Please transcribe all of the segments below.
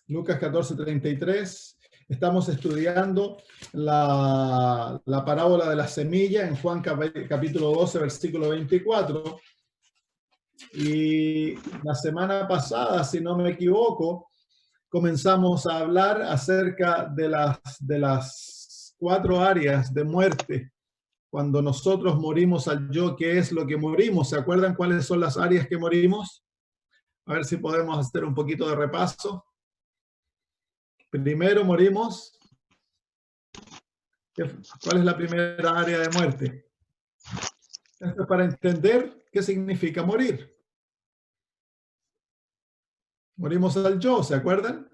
Lucas 14:33. Estamos estudiando la parábola de la semilla en Juan capítulo 12, versículo 24. Y la semana pasada, si no me equivoco, comenzamos a hablar acerca de las 4 áreas de muerte. Cuando nosotros morimos al yo, ¿qué es lo que morimos? ¿Se acuerdan cuáles son las áreas que morimos? A ver si podemos hacer un poquito de repaso. Primero morimos. ¿Cuál es la primera área de muerte? Esto es para entender qué significa morir. Morimos al yo, ¿se acuerdan?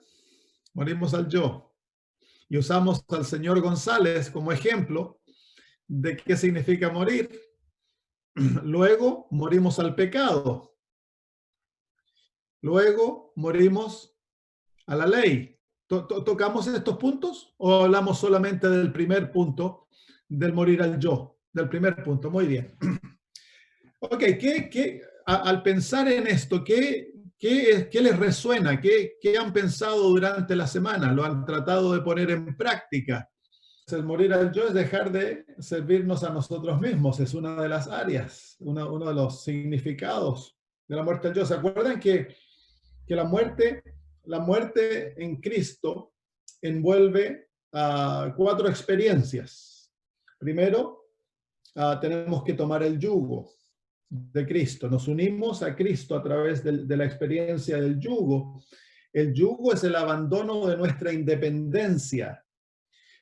Morimos al yo. Y usamos al señor González como ejemplo de qué significa morir. Luego morimos al pecado. Luego morimos a la ley. ¿Tocamos estos puntos o hablamos solamente del primer punto, del morir al yo? Del primer punto, muy bien. Ok, al pensar en esto, ¿qué les resuena? ¿Qué han pensado durante la semana? ¿Lo han tratado de poner en práctica? El morir al yo es dejar de servirnos a nosotros mismos, es una de las áreas, uno de los significados de la muerte al yo. ¿Se acuerdan que la muerte en Cristo envuelve 4 experiencias? Primero, tenemos que tomar el yugo de Cristo. Nos unimos a Cristo a través de la experiencia del yugo. El yugo es el abandono de nuestra independencia.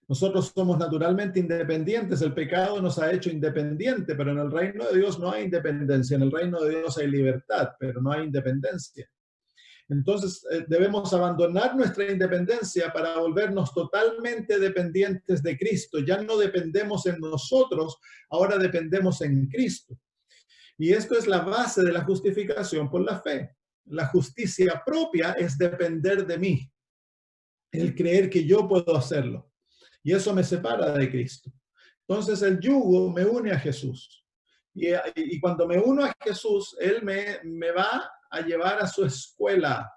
Nosotros somos naturalmente independientes, el pecado nos ha hecho independientes, pero en el reino de Dios no hay independencia, en el reino de Dios hay libertad, pero no hay independencia. Entonces debemos abandonar nuestra independencia para volvernos totalmente dependientes de Cristo. Ya no dependemos en nosotros, ahora dependemos en Cristo. Y esto es la base de la justificación por la fe. La justicia propia es depender de mí, el creer que yo puedo hacerlo. Y eso me separa de Cristo. Entonces el yugo me une a Jesús. Y cuando me uno a Jesús, Él me va a llevar a su escuela,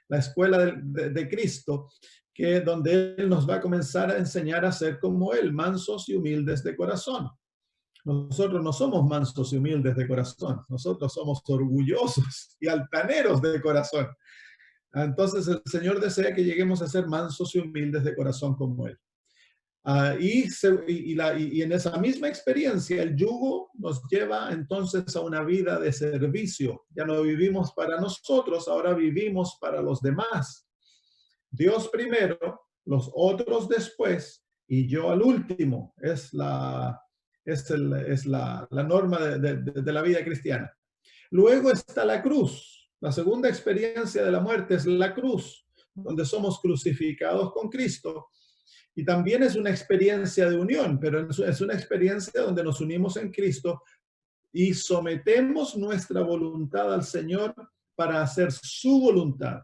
la escuela de Cristo, que donde Él nos va a comenzar a enseñar a ser como Él, mansos y humildes de corazón. Nosotros no somos mansos y humildes de corazón, nosotros somos orgullosos y altaneros de corazón. Entonces el Señor desea que lleguemos a ser mansos y humildes de corazón como Él. Y en esa misma experiencia, el yugo nos lleva entonces a una vida de servicio. Ya no vivimos para nosotros, ahora vivimos para los demás. Dios primero, los otros después y yo al último. Es la norma de la vida cristiana. Luego está la cruz. La segunda experiencia de la muerte es la cruz, donde somos crucificados con Cristo. Y también es una experiencia de unión, pero es una experiencia donde nos unimos en Cristo y sometemos nuestra voluntad al Señor para hacer su voluntad.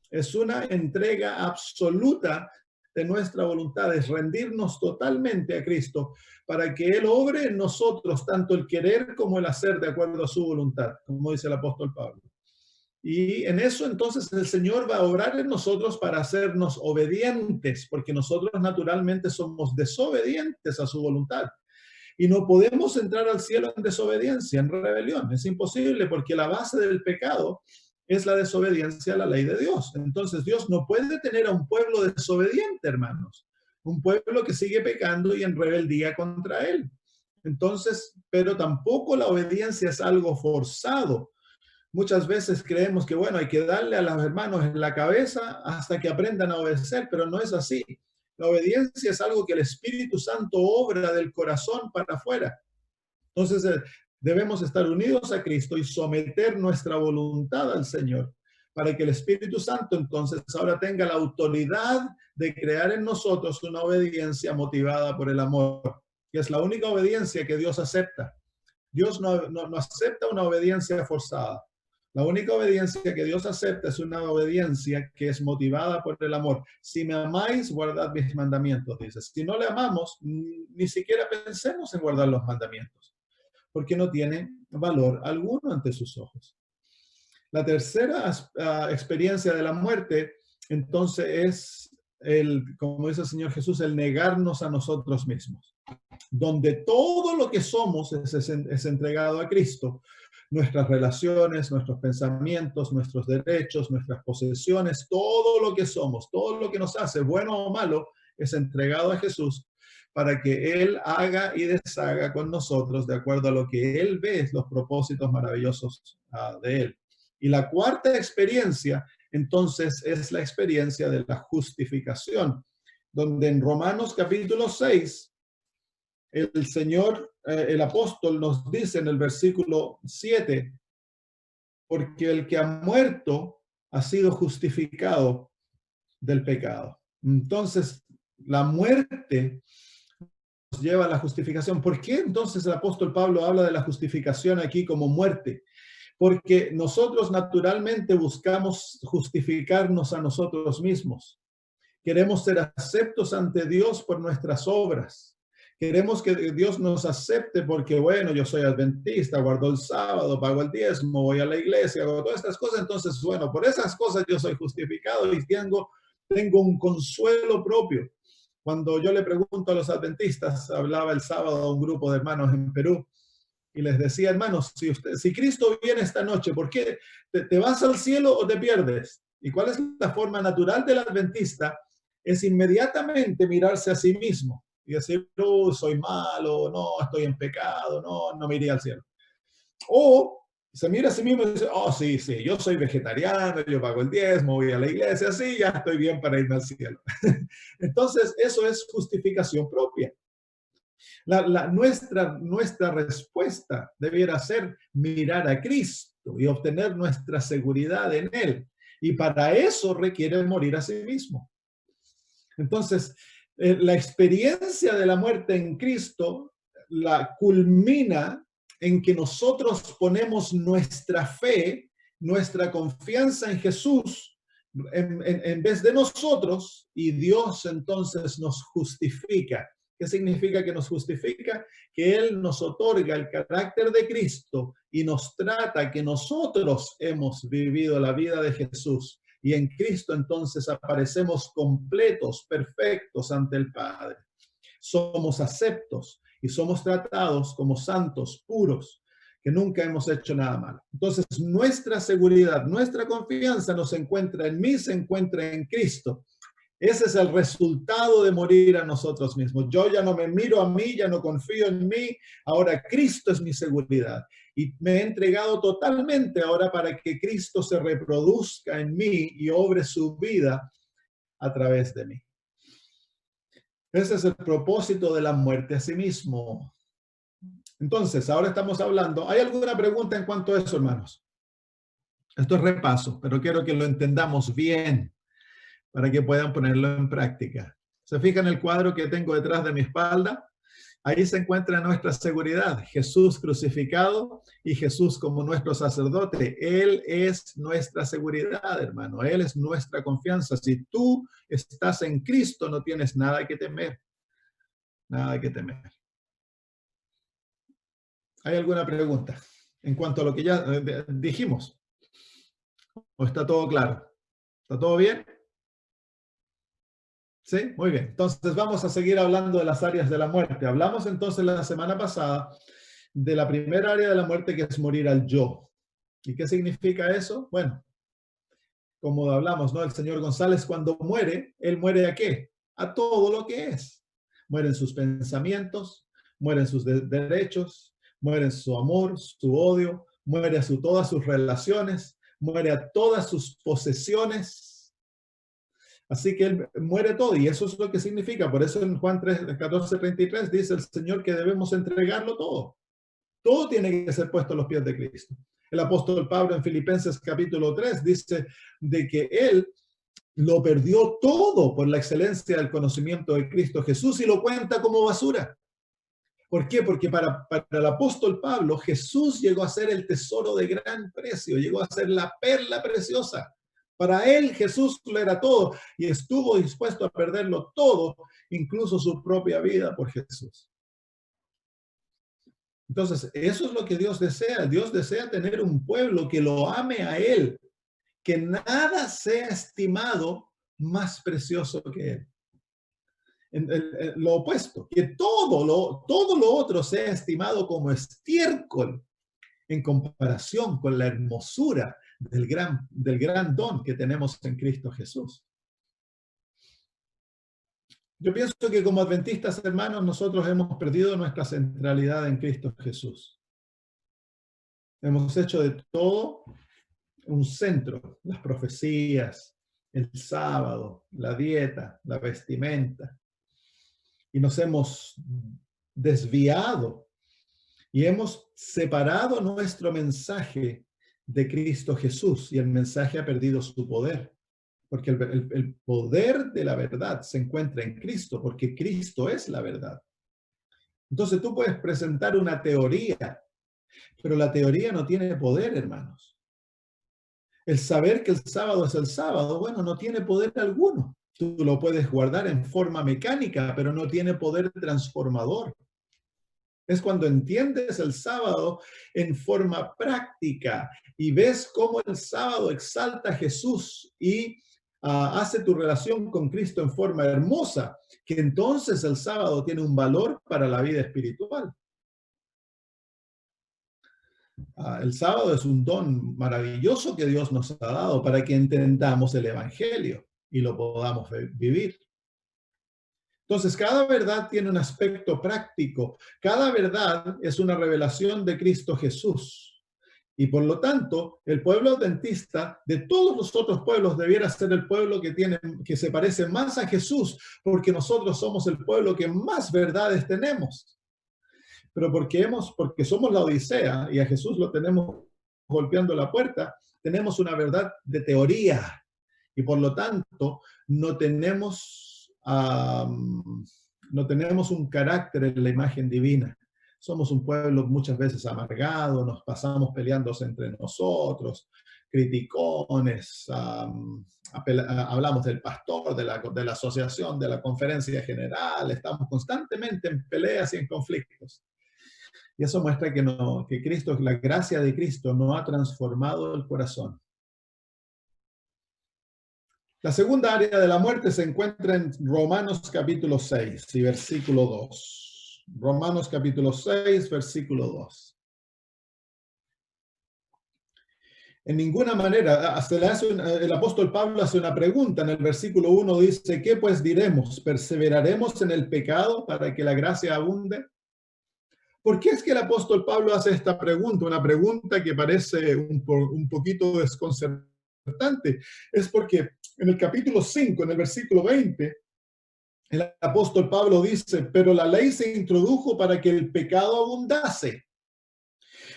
Es una entrega absoluta de nuestra voluntad, es rendirnos totalmente a Cristo para que Él obre en nosotros tanto el querer como el hacer de acuerdo a su voluntad, como dice el apóstol Pablo. Y en eso entonces el Señor va a obrar en nosotros para hacernos obedientes, porque nosotros naturalmente somos desobedientes a su voluntad. Y no podemos entrar al cielo en desobediencia, en rebelión. Es imposible porque la base del pecado es la desobediencia a la ley de Dios. Entonces Dios no puede tener a un pueblo desobediente, hermanos. Un pueblo que sigue pecando y en rebeldía contra Él. Entonces, pero tampoco la obediencia es algo forzado. Muchas veces creemos que, bueno, hay que darle a los hermanos en la cabeza hasta que aprendan a obedecer, pero no es así. La obediencia es algo que el Espíritu Santo obra del corazón para afuera. Entonces, debemos estar unidos a Cristo y someter nuestra voluntad al Señor para que el Espíritu Santo entonces ahora tenga la autoridad de crear en nosotros una obediencia motivada por el amor, que es la única obediencia que Dios acepta. Dios no acepta una obediencia forzada. La única obediencia que Dios acepta es una obediencia que es motivada por el amor. Si me amáis, guardad mis mandamientos, dice. Si no le amamos, ni siquiera pensemos en guardar los mandamientos, porque no tiene valor alguno ante sus ojos. La tercera experiencia de la muerte entonces es como dice el Señor Jesús, el negarnos a nosotros mismos, donde todo lo que somos es entregado a Cristo. Nuestras relaciones, nuestros pensamientos, nuestros derechos, nuestras posesiones, todo lo que somos, todo lo que nos hace, bueno o malo, es entregado a Jesús para que Él haga y deshaga con nosotros de acuerdo a lo que Él ve, los propósitos maravillosos de Él. Y la cuarta experiencia, entonces, es la experiencia de la justificación, donde en Romanos capítulo 6, el Señor, el apóstol nos dice en el versículo 7, porque el que ha muerto ha sido justificado del pecado. Entonces, la muerte nos lleva a la justificación. ¿Por qué entonces el apóstol Pablo habla de la justificación aquí como muerte? Porque nosotros naturalmente buscamos justificarnos a nosotros mismos. Queremos ser aceptos ante Dios por nuestras obras. Queremos que Dios nos acepte porque, bueno, yo soy adventista, guardo el sábado, pago el diezmo, voy a la iglesia, hago todas estas cosas. Entonces, bueno, por esas cosas yo soy justificado y tengo un consuelo propio. Cuando yo le pregunto a los adventistas, hablaba el sábado a un grupo de hermanos en Perú, y les decía, hermanos, si Cristo viene esta noche, ¿por qué te vas al cielo o te pierdes? ¿Y cuál es la forma natural del adventista? Es inmediatamente mirarse a sí mismo y decir, oh, soy malo, no, estoy en pecado, no me iría al cielo. O se mira a sí mismo y dice, oh, sí, yo soy vegetariano, yo pago el diezmo, voy a la iglesia, sí, ya estoy bien para irme al cielo. Entonces, eso es justificación propia. Nuestra respuesta debiera ser mirar a Cristo y obtener nuestra seguridad en Él. Y para eso requiere morir a sí mismo. Entonces, la experiencia de la muerte en Cristo la culmina en que nosotros ponemos nuestra fe, nuestra confianza en Jesús en vez de nosotros, y Dios entonces nos justifica. ¿Qué significa que nos justifica? Que Él nos otorga el carácter de Cristo y nos trata que nosotros hemos vivido la vida de Jesús. Y en Cristo entonces aparecemos completos, perfectos ante el Padre. Somos aceptos y somos tratados como santos, puros, que nunca hemos hecho nada malo. Entonces, nuestra seguridad, nuestra confianza no se encuentra en mí, se encuentra en Cristo. Ese es el resultado de morir a nosotros mismos. Yo ya no me miro a mí, ya no confío en mí. Ahora Cristo es mi seguridad. Y me he entregado totalmente ahora para que Cristo se reproduzca en mí y obre su vida a través de mí. Ese es el propósito de la muerte a sí mismo. Entonces, ahora estamos hablando. ¿Hay alguna pregunta en cuanto a eso, hermanos? Esto es repaso, pero quiero que lo entendamos bien para que puedan ponerlo en práctica. ¿Se fijan el cuadro que tengo detrás de mi espalda? Ahí se encuentra nuestra seguridad, Jesús crucificado y Jesús como nuestro sacerdote. Él es nuestra seguridad, hermano. Él es nuestra confianza. Si tú estás en Cristo, no tienes nada que temer. Nada que temer. ¿Hay alguna pregunta en cuanto a lo que ya dijimos? ¿O está todo claro? ¿Está todo bien? Sí, muy bien. Entonces vamos a seguir hablando de las áreas de la muerte. Hablamos entonces la semana pasada de la primera área de la muerte, que es morir al yo. ¿Y qué significa eso? Bueno, como hablamos, ¿no? El señor González cuando muere, ¿él muere a qué? A todo lo que es. Mueren sus pensamientos, mueren sus derechos, mueren su amor, su odio, muere a todas sus relaciones, muere a todas sus posesiones. Así que él muere todo, y eso es lo que significa. Por eso en Juan 14:33 dice el Señor que debemos entregarlo todo. Todo tiene que ser puesto a los pies de Cristo. El apóstol Pablo en Filipenses capítulo 3 dice de que él lo perdió todo por la excelencia del conocimiento de Cristo Jesús y lo cuenta como basura. ¿Por qué? Porque para el apóstol Pablo, Jesús llegó a ser el tesoro de gran precio, llegó a ser la perla preciosa. Para él Jesús lo era todo y estuvo dispuesto a perderlo todo, incluso su propia vida por Jesús. Entonces, eso es lo que Dios desea. Dios desea tener un pueblo que lo ame a Él, que nada sea estimado más precioso que Él. En lo opuesto, que todo lo otro sea estimado como estiércol en comparación con la hermosura del gran don que tenemos en Cristo Jesús. Yo pienso que como adventistas, hermanos, nosotros hemos perdido nuestra centralidad en Cristo Jesús. Hemos hecho de todo un centro, las profecías, el sábado, la dieta, la vestimenta, y nos hemos desviado y hemos separado nuestro mensaje de Cristo Jesús, y el mensaje ha perdido su poder. Porque el poder de la verdad se encuentra en Cristo, porque Cristo es la verdad. Entonces tú puedes presentar una teoría, pero la teoría no tiene poder, hermanos. El saber que el sábado es el sábado, bueno, no tiene poder alguno. Tú lo puedes guardar en forma mecánica, pero no tiene poder transformador. Es cuando entiendes el sábado en forma práctica y ves cómo el sábado exalta a Jesús y hace tu relación con Cristo en forma hermosa, que entonces el sábado tiene un valor para la vida espiritual. El sábado es un don maravilloso que Dios nos ha dado para que entendamos el Evangelio y lo podamos vivir. Entonces, cada verdad tiene un aspecto práctico. Cada verdad es una revelación de Cristo Jesús. Y por lo tanto, el pueblo adventista de todos los otros pueblos debiera ser el pueblo que se parece más a Jesús, porque nosotros somos el pueblo que más verdades tenemos. Pero porque somos la Odisea y a Jesús lo tenemos golpeando la puerta, tenemos una verdad de teoría. Y por lo tanto, no tenemos un carácter en la imagen divina. Somos un pueblo muchas veces amargado, nos pasamos peleándose entre nosotros, criticones, hablamos del pastor, de la asociación, de la conferencia general, estamos constantemente en peleas y en conflictos. Y eso muestra que Cristo, la gracia de Cristo no ha transformado el corazón. La segunda área de la muerte se encuentra en Romanos capítulo 6 y versículo 2. Romanos capítulo 6, versículo 2. En ninguna manera, el apóstol Pablo hace una pregunta. En el versículo 1 dice, ¿qué pues diremos? ¿Perseveraremos en el pecado para que la gracia abunde? ¿Por qué es que el apóstol Pablo hace esta pregunta? Una pregunta que parece un poquito desconcertante. Es porque en el capítulo 5, en el versículo 20, el apóstol Pablo dice, pero la ley se introdujo para que el pecado abundase.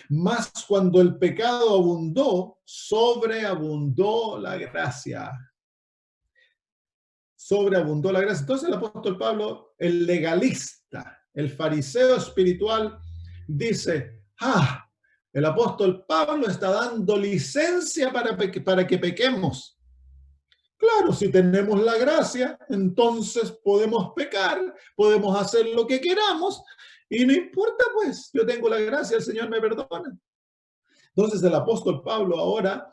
Mas cuando el pecado abundó, sobreabundó la gracia. Sobreabundó la gracia. Entonces el apóstol Pablo, el legalista, el fariseo espiritual, dice, el apóstol Pablo está dando licencia para que pequemos. Claro, si tenemos la gracia, entonces podemos pecar, podemos hacer lo que queramos y no importa, pues, yo tengo la gracia, el Señor me perdona. Entonces el apóstol Pablo ahora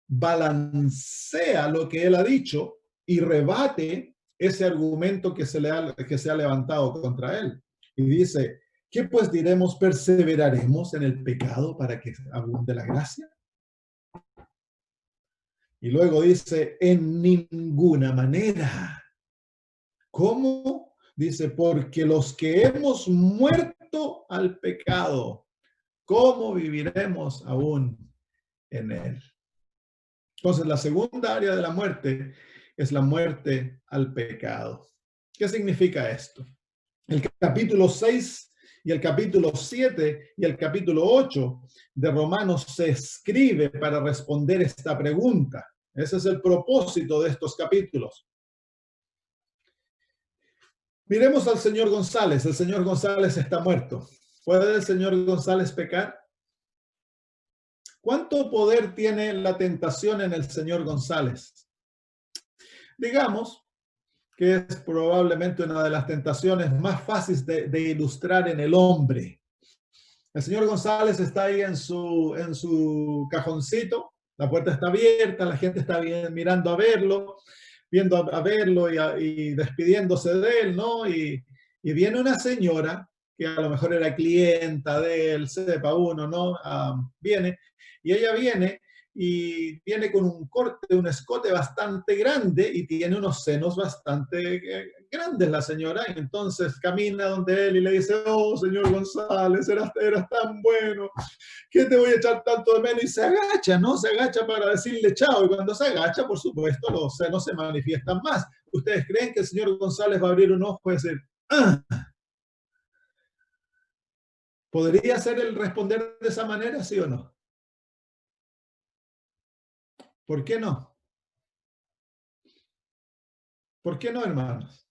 balancea lo que él ha dicho y rebate ese argumento que se ha levantado contra él. Y dice, ¿qué pues diremos? ¿Perseveraremos en el pecado para que abunde la gracia? Y luego dice, en ninguna manera. ¿Cómo? Dice, porque los que hemos muerto al pecado, ¿cómo viviremos aún en él? Entonces, la segunda área de la muerte es la muerte al pecado. ¿Qué significa esto? El capítulo 6 y el capítulo 7 y el capítulo 8 de Romanos se escribe para responder esta pregunta. Ese es el propósito de estos capítulos. Miremos al señor González. El señor González está muerto. ¿Puede el señor González pecar? ¿Cuánto poder tiene la tentación en el señor González? Digamos que es probablemente una de las tentaciones más fáciles de ilustrar en el hombre. El señor González está ahí en su cajoncito, la puerta está abierta, la gente está mirando a verlo, viendo a verlo y despidiéndose de él, ¿no? Y viene una señora que a lo mejor era clienta de él, sepa uno, ¿no? Viene, y ella viene y viene con un corte, un escote bastante grande y tiene unos senos bastante grandes la señora. Y entonces camina donde él y le dice, oh, señor González, eras tan bueno, ¿qué te voy a echar tanto de menos? Y se agacha, ¿no? Se agacha para decirle chao. Y cuando se agacha, por supuesto, los senos se manifiestan más. ¿Ustedes creen que el señor González va a abrir un ojo y decir, ah? ¿Podría ser el responder de esa manera, sí o no? ¿Por qué no? ¿Por qué no, hermanos?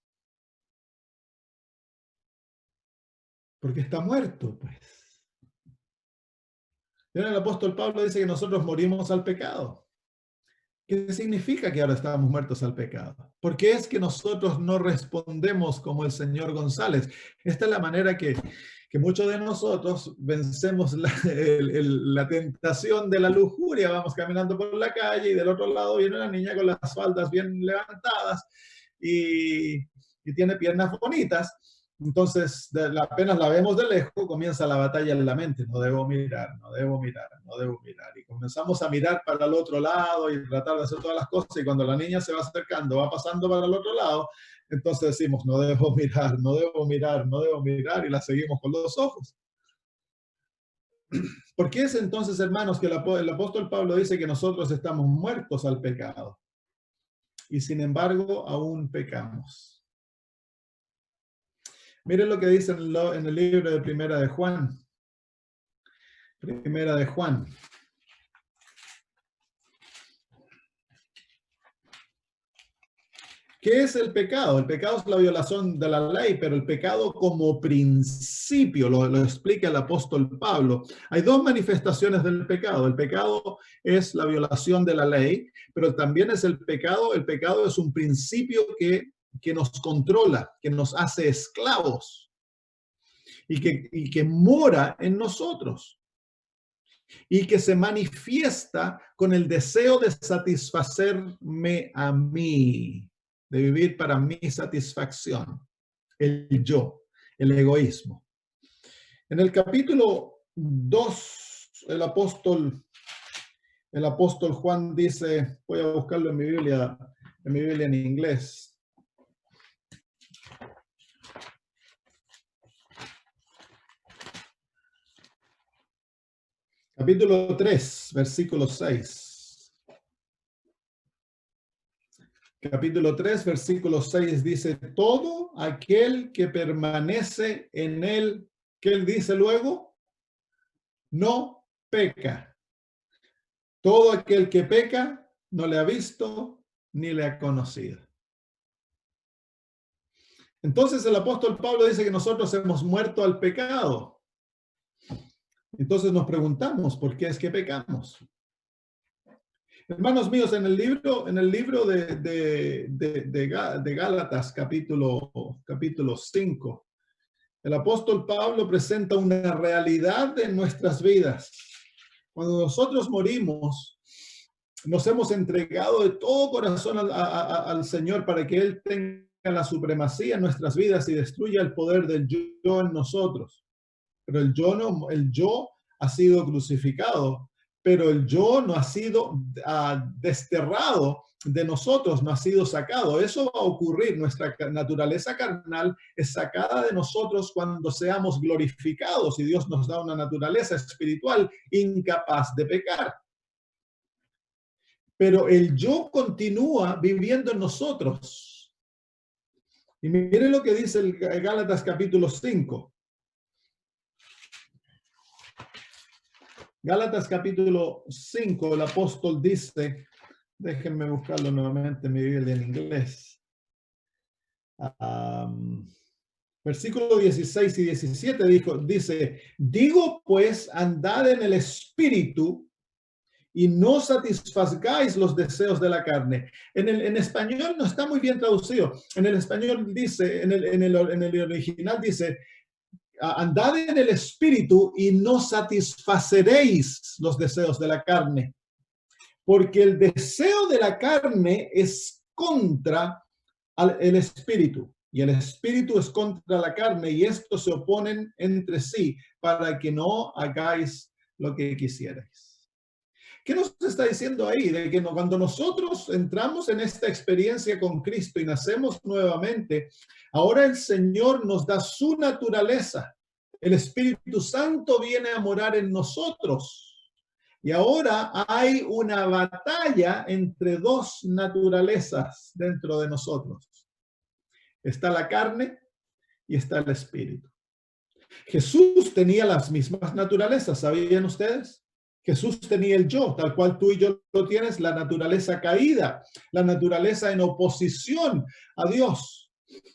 Porque está muerto, pues. El apóstol Pablo dice que nosotros morimos al pecado. ¿Qué significa que ahora estamos muertos al pecado? ¿Por qué es que nosotros no respondemos como el señor González? Esta es la manera que muchos de nosotros vencemos la tentación de la lujuria. Vamos caminando por la calle y del otro lado viene una niña con las faldas bien levantadas y tiene piernas bonitas. Entonces, apenas la vemos de lejos, comienza la batalla en la mente. No debo mirar, no debo mirar, no debo mirar. Y comenzamos a mirar para el otro lado y tratar de hacer todas las cosas. Y cuando la niña se va acercando, va pasando para el otro lado, entonces decimos, no debo mirar, no debo mirar, no debo mirar. Y la seguimos con los ojos. ¿Por qué es entonces, hermanos, que el apóstol Pablo dice que nosotros estamos muertos al pecado? Y sin embargo, aún pecamos. Miren lo que dice en el libro de Primera de Juan. Primera de Juan. ¿Qué es el pecado? El pecado es la violación de la ley, pero el pecado como principio, lo explica el apóstol Pablo. Hay dos manifestaciones del pecado. El pecado es la violación de la ley, pero también es el pecado. El pecado es un principio que nos controla, que nos hace esclavos y que mora en nosotros. Y que se manifiesta con el deseo de satisfacerme a mí, de vivir para mi satisfacción, el yo, el egoísmo. En el capítulo 2, el apóstol Juan dice, voy a buscarlo en mi Biblia en inglés. Capítulo 3, versículo 6. Capítulo 3, versículo 6 dice, todo aquel que permanece en él, ¿qué él dice luego? No peca. Todo aquel que peca no le ha visto ni le ha conocido. Entonces el apóstol Pablo dice que nosotros hemos muerto al pecado. Entonces nos preguntamos, ¿por qué es que pecamos? Hermanos míos, en el libro de Gálatas, capítulo 5, el apóstol Pablo presenta una realidad en nuestras vidas. Cuando nosotros morimos, nos hemos entregado de todo corazón al Señor para que Él tenga la supremacía en nuestras vidas y destruya el poder del yo en nosotros. Pero el yo ha sido crucificado, pero el yo no ha sido desterrado de nosotros, no ha sido sacado. Eso va a ocurrir. Nuestra naturaleza carnal es sacada de nosotros cuando seamos glorificados y Dios nos da una naturaleza espiritual incapaz de pecar. Pero el yo continúa viviendo en nosotros. Y miren lo que dice el Gálatas capítulo 5. Gálatas capítulo 5, el apóstol dice, déjenme buscarlo nuevamente en mi Biblia en inglés. Versículo 16 y 17 dice, digo pues, andad en el espíritu y no satisfagáis los deseos de la carne. En español no está muy bien traducido. En el español dice, en el original dice, andad en el espíritu y no satisfaceréis los deseos de la carne. Porque el deseo de la carne es contra el espíritu. Y el espíritu es contra la carne, y estos se oponen entre sí para que no hagáis lo que quisierais. ¿Qué nos está diciendo ahí? De que cuando nosotros entramos en esta experiencia con Cristo y nacemos nuevamente, ahora el Señor nos da su naturaleza. El Espíritu Santo viene a morar en nosotros. Y ahora hay una batalla entre dos naturalezas dentro de nosotros. Está la carne y está el espíritu. Jesús tenía las mismas naturalezas, ¿sabían ustedes? Jesús tenía el yo, tal cual tú y yo lo tienes, la naturaleza caída, la naturaleza en oposición a Dios.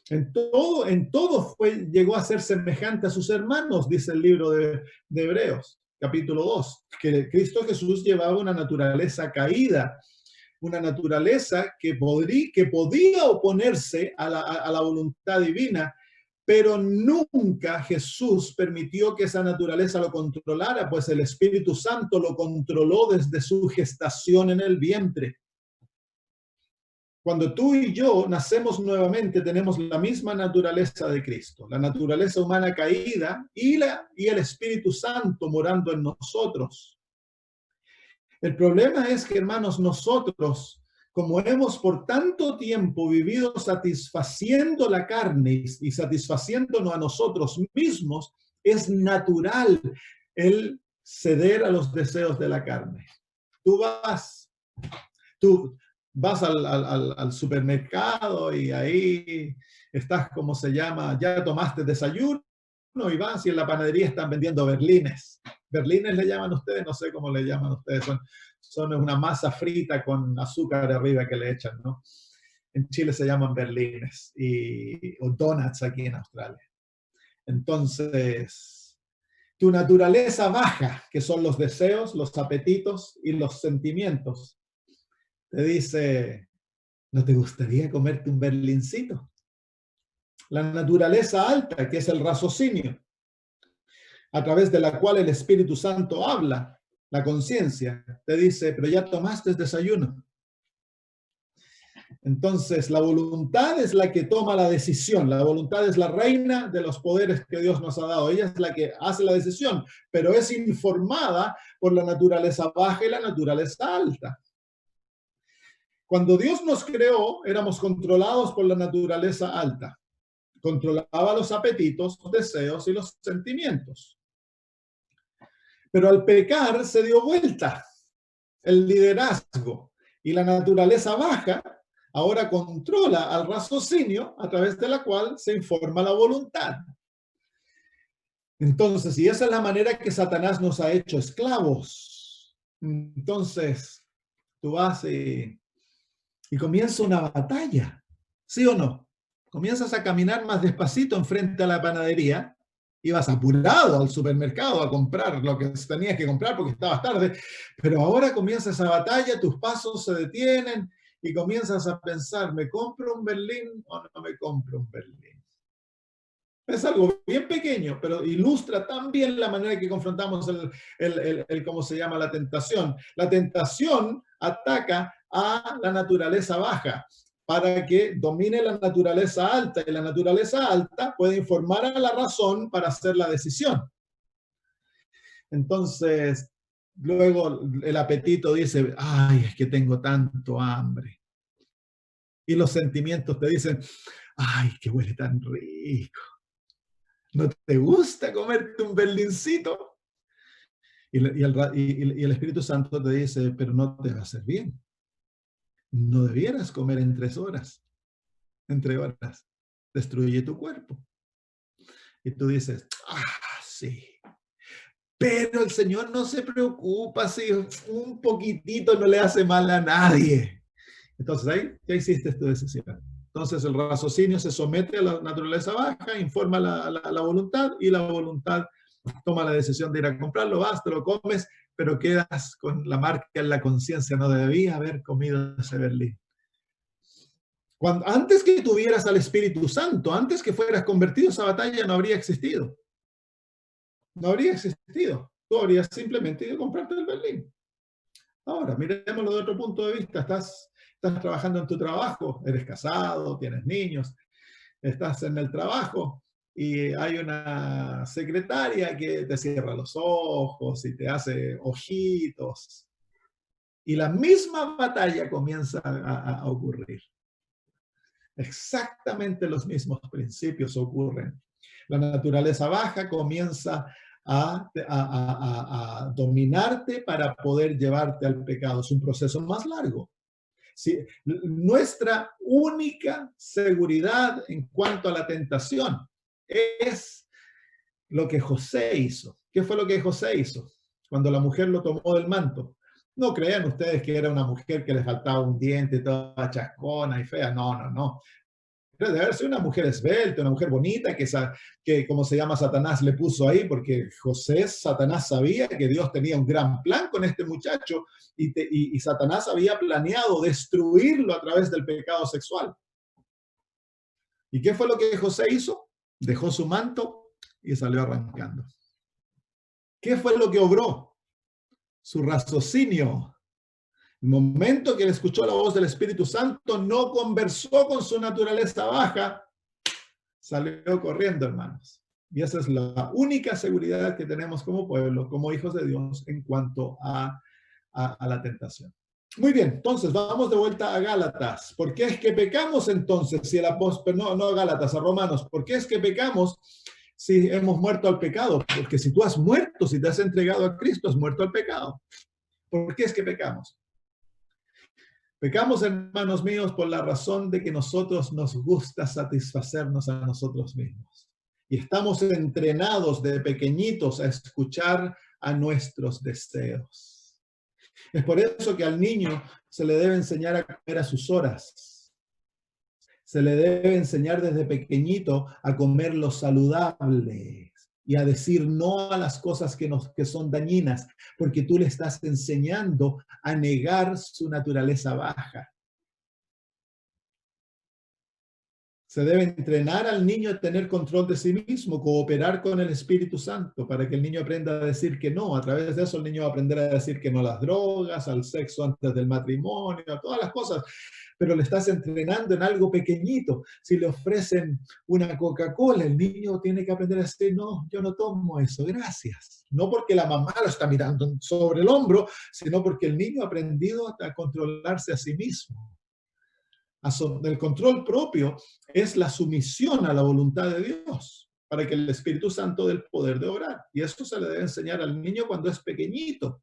En todo llegó a ser semejante a sus hermanos, dice el libro de Hebreos, capítulo 2, que Cristo Jesús llevaba una naturaleza caída, una naturaleza que podía oponerse a la voluntad divina, pero nunca Jesús permitió que esa naturaleza lo controlara, pues el Espíritu Santo lo controló desde su gestación en el vientre. Cuando tú y yo nacemos nuevamente, tenemos la misma naturaleza de Cristo, la naturaleza humana caída y el Espíritu Santo morando en nosotros. El problema es que, hermanos, nosotros, como hemos por tanto tiempo vivido satisfaciendo la carne y satisfaciéndonos a nosotros mismos, es natural el ceder a los deseos de la carne. Tú vas al supermercado y ahí estás, como se llama, ya tomaste desayuno y vas y en la panadería están vendiendo berlines. ¿Berlines le llaman ustedes? No sé cómo le llaman ustedes. Son una masa frita con azúcar arriba que le echan, ¿no? En Chile se llaman berlines o donuts aquí en Australia. Entonces, tu naturaleza baja, que son los deseos, los apetitos y los sentimientos, te dice, ¿no te gustaría comerte un berlincito? La naturaleza alta, que es el raciocinio, a través de la cual el Espíritu Santo habla, la conciencia, te dice, pero ya tomaste el desayuno. Entonces, la voluntad es la que toma la decisión. La voluntad es la reina de los poderes que Dios nos ha dado. Ella es la que hace la decisión, pero es informada por la naturaleza baja y la naturaleza alta. Cuando Dios nos creó, éramos controlados por la naturaleza alta. Controlaba los apetitos, los deseos y los sentimientos. Pero al pecar se dio vuelta el liderazgo y la naturaleza baja ahora controla al raciocinio a través de la cual se informa la voluntad. Entonces, y esa es la manera que Satanás nos ha hecho esclavos. Entonces, tú vas y comienza una batalla, ¿sí o no? Comienzas a caminar más despacito enfrente a la panadería, ibas apurado al supermercado a comprar lo que tenías que comprar porque estabas tarde, pero ahora comienza esa batalla, tus pasos se detienen y comienzas a pensar, ¿me compro un berlín o no me compro un berlín? Es algo bien pequeño, pero ilustra tan bien la manera que confrontamos ¿cómo se llama? La tentación. La tentación ataca a la naturaleza baja para que domine la naturaleza alta, y la naturaleza alta puede informar a la razón para hacer la decisión. Entonces, luego el apetito dice, ay, es que tengo tanto hambre. Y los sentimientos te dicen, ay, que huele tan rico. ¿No te gusta comerte un berlincito? Y el Espíritu Santo te dice, pero no te va a hacer bien. No debieras comer en 3 horas. Entre horas. Destruye tu cuerpo. Y tú dices, sí. Pero el Señor no se preocupa si un poquitito no le hace mal a nadie. Entonces ahí ya hiciste tu decisión. Entonces el raciocinio se somete a la naturaleza baja, informa la voluntad y la voluntad toma la decisión de ir a comprarlo, vas, te lo comes, pero quedas con la marca en la conciencia, no debía haber comido ese berlín. Antes que tuvieras al Espíritu Santo, antes que fueras convertido, esa batalla no habría existido. No habría existido. Tú habrías simplemente ido a comprarte el berlín. Ahora, miremoslo de otro punto de vista. Estás trabajando en tu trabajo, eres casado, tienes niños, estás en el trabajo y hay una secretaria que te cierra los ojos y te hace ojitos. Y la misma batalla comienza a ocurrir. Exactamente los mismos principios ocurren. La naturaleza baja comienza a dominarte para poder llevarte al pecado. Es un proceso más largo. Sí, nuestra única seguridad en cuanto a la tentación es lo que José hizo. ¿Qué fue lo que José hizo? Cuando la mujer lo tomó del manto. No crean ustedes que era una mujer que le faltaba un diente, toda chascona y fea. No, no, no. Debe haber sido una mujer esbelta, una mujer bonita, que como se llama, Satanás le puso ahí, porque Satanás sabía que Dios tenía un gran plan con este muchacho y Satanás había planeado destruirlo a través del pecado sexual. ¿Y qué fue lo que José hizo? Dejó su manto y salió arrancando. ¿Qué fue lo que obró? Su raciocinio. El momento que él escuchó la voz del Espíritu Santo, no conversó con su naturaleza baja, salió corriendo, hermanos. Y esa es la única seguridad que tenemos como pueblo, como hijos de Dios, en cuanto a la tentación. Muy bien, entonces vamos de vuelta a Gálatas. ¿Por qué es que pecamos entonces? Si el apóstol, no a Gálatas, a Romanos. ¿Por qué es que pecamos si hemos muerto al pecado? Porque si tú has muerto, si te has entregado a Cristo, has muerto al pecado. ¿Por qué es que pecamos? Pecamos, hermanos míos, por la razón de que nosotros nos gusta satisfacernos a nosotros mismos. Y estamos entrenados de pequeñitos a escuchar a nuestros deseos. Es por eso que al niño se le debe enseñar a comer a sus horas. Se le debe enseñar desde pequeñito a comer lo saludable y a decir no a las cosas que son dañinas, porque tú le estás enseñando a negar su naturaleza baja. Se debe entrenar al niño a tener control de sí mismo, cooperar con el Espíritu Santo para que el niño aprenda a decir que no. A través de eso el niño va a aprender a decir que no a las drogas, al sexo antes del matrimonio, a todas las cosas. Pero le estás entrenando en algo pequeñito. Si le ofrecen una Coca-Cola, el niño tiene que aprender a decir, no, yo no tomo eso, gracias. No porque la mamá lo está mirando sobre el hombro, sino porque el niño ha aprendido a controlarse a sí mismo. El control propio es la sumisión a la voluntad de Dios para que el Espíritu Santo dé el poder de obrar. Y esto se le debe enseñar al niño cuando es pequeñito.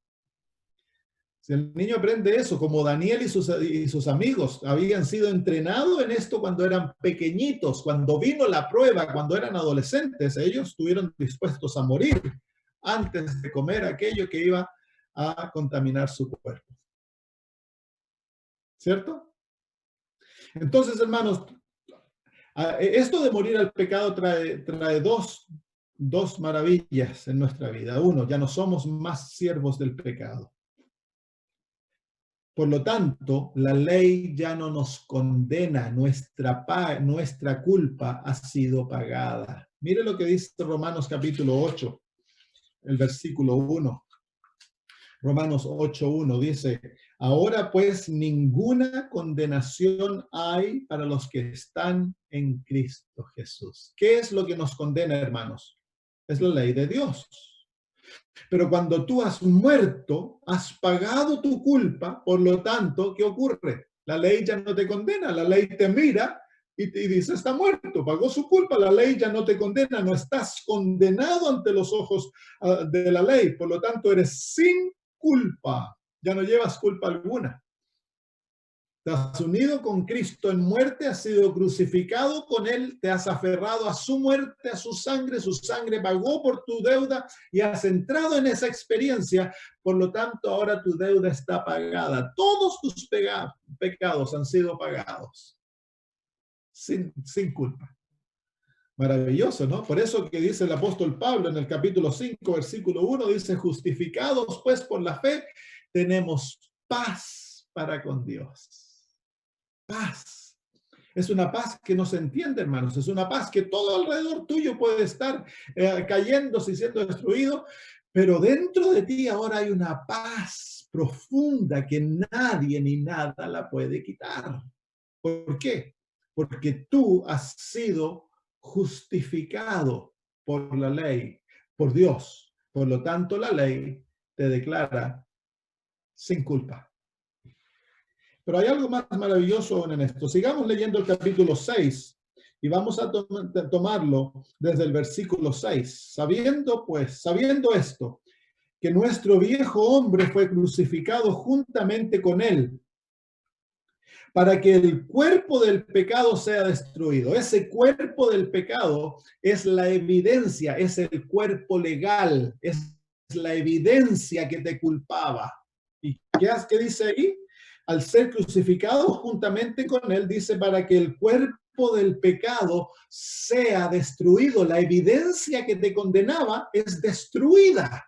Si el niño aprende eso, como Daniel y sus amigos habían sido entrenados en esto cuando eran pequeñitos, cuando vino la prueba, cuando eran adolescentes, ellos estuvieron dispuestos a morir antes de comer aquello que iba a contaminar su cuerpo. ¿Cierto? Entonces, hermanos, esto de morir al pecado trae dos maravillas en nuestra vida. Uno, ya no somos más siervos del pecado. Por lo tanto, la ley ya no nos condena, nuestra culpa ha sido pagada. Mire lo que dice Romanos capítulo 8, el versículo 1. Romanos 8:1 dice, ahora pues ninguna condenación hay para los que están en Cristo Jesús. ¿Qué es lo que nos condena, hermanos? Es la ley de Dios. Pero cuando tú has muerto, has pagado tu culpa, por lo tanto, ¿qué ocurre? La ley ya no te condena, la ley te mira y dice, está muerto, pagó su culpa, la ley ya no te condena, no estás condenado ante los ojos de la ley, por lo tanto, eres sin culpa, ya no llevas culpa alguna. Te has unido con Cristo en muerte, has sido crucificado con Él, te has aferrado a su muerte, a su sangre pagó por tu deuda y has entrado en esa experiencia, por lo tanto ahora tu deuda está pagada. Todos tus pecados han sido pagados, sin culpa. Maravilloso, ¿no? Por eso que dice el apóstol Pablo en el capítulo 5, versículo 1, dice, justificados pues por la fe, tenemos paz para con Dios. Paz. Es una paz que no se entiende, hermanos. Es una paz que todo alrededor tuyo puede estar cayéndose y siendo destruido, pero dentro de ti ahora hay una paz profunda que nadie ni nada la puede quitar. ¿Por qué? Porque tú has sido justificado por la ley, por Dios. Por lo tanto, la ley te declara sin culpa. Pero hay algo más maravilloso en esto. Sigamos leyendo el capítulo 6 y vamos a tomarlo desde el versículo 6. Sabiendo esto, que nuestro viejo hombre fue crucificado juntamente con él, para que el cuerpo del pecado sea destruido. Ese cuerpo del pecado es la evidencia, es el cuerpo legal, es la evidencia que te culpaba. ¿Y qué dice ahí? Al ser crucificado juntamente con él, dice, para que el cuerpo del pecado sea destruido. La evidencia que te condenaba es destruida,